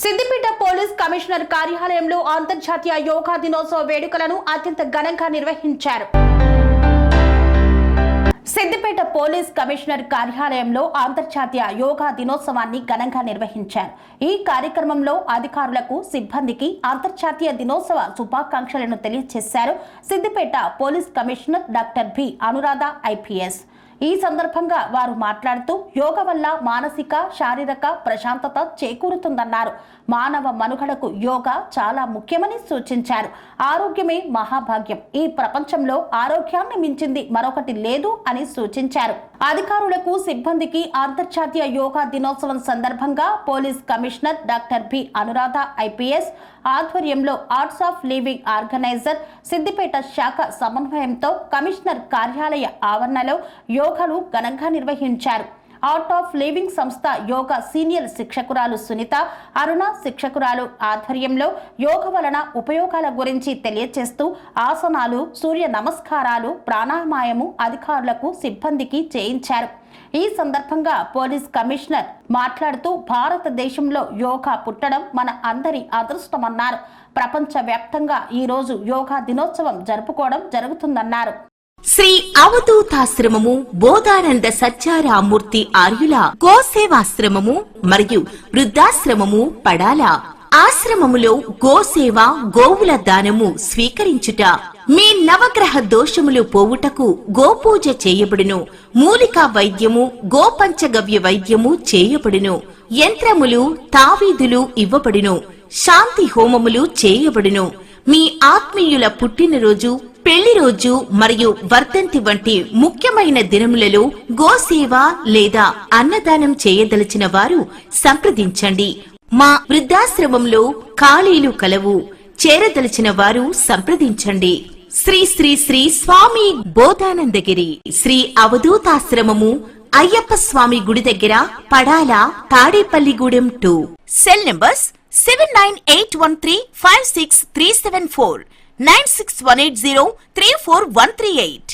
Siddipet police commissioner కార్యాలయంలో అంతర్జాతీయ యోగా దినోత్సవ వేడుకలను అత్యంత ఘనంగా నిర్వహించారు. సిద్దిపేట పోలీస్ కమిషనర్ కార్యాలయంలో అంతర్జాతీయ యోగా దినోత్సవాన్ని ఘనంగా నిర్వహించారు. ఈ కార్యక్రమంలో అధికారులకు, సిబ్బందికి అంతర్జాతీయ దినోత్సవ శుభాకాంక్షలను తెలియజేశారు Siddipet police commissioner doctor B Anuradha IPS. ఈ సందర్భంగా వారు మాట్లాడుతూ యోగా వల్ల మానసిక, శారీరక ప్రశాంతత చేకూరుతుందన్నారు. మానవ మనుగడకు యోగా చాలా ముఖ్యమని సూచించారు. ఆరోగ్యమే మహాభాగ్యం. ఈ ప్రపంచంలో ఆరోగ్యాన్ని మించింది మరొకటి లేదు అని సూచించారు. అధికారులకు, సిబ్బందికి అంతర్జాతీయ యోగా దినోత్సవం సందర్భంగా police commissioner doctor B Anuradha IPS ఆధ్వర్యంలో arts of living organiser Siddipet శాఖ సమన్వయంతో కమిషనర్ కార్యాలయ ఆవరణలో యోగాను ఘనంగా నిర్వహించారు. ఆర్ట్ ఆఫ్ లివింగ్ సంస్థ యోగా సీనియర్ శిక్షకురాలు సునీత, అరుణ శిక్షకురాలు ఆధ్వర్యంలో యోగ వలన ఉపయోగాల గురించి తెలియజేస్తూ ఆసనాలు, సూర్య నమస్కారాలు, ప్రాణాయామము అధికారులకు, సిబ్బందికి చేయించారు. ఈ సందర్భంగా పోలీస్ కమిషనర్ మాట్లాడుతూ భారతదేశంలో యోగా పుట్టడం మన అందరి అదృష్టమన్నారు. ప్రపంచ వ్యాప్తంగా ఈ రోజు యోగా దినోత్సవం జరుపుకోవడం జరుగుతుందన్నారు. శ్రీ అవధూతాశ్రమము, బోధానంద సత్యారామూర్తి ఆర్యుల గోసేవాశ్రమము మరియు వృద్ధాశ్రమము పడాల. ఆశ్రమములో గోసేవ, గోవుల దానము స్వీకరించుట, మీ నవగ్రహ దోషములు పోవుటకు గోపూజ చేయబడును. మూలికా వైద్యము, గోపంచగవ్య వైద్యము చేయబడును. యంత్రములు, తావీదులు ఇవ్వబడును. శాంతి హోమములు చేయబడును. మీ ఆత్మీయుల పుట్టినరోజు, పెళ్లి రోజు మరియు వర్ధంతి వంటి ముఖ్యమైన దినములలో గోసేవ లేదా అన్నదానం చేయదలిచిన వారు సంప్రదించండి. మా వృద్ధాశ్రమంలో ఖాళీలు కలవు. చేరదలిచిన వారు సంప్రదించండి. శ్రీ శ్రీ శ్రీ స్వామి బోధానందగిరి శ్రీ అవధూతాశ్రమము, అయ్యప్ప స్వామి గుడి దగ్గర, పడాల, తాడేపల్లిగూడెం 2. Cell numbers 7981356374, 96180341138.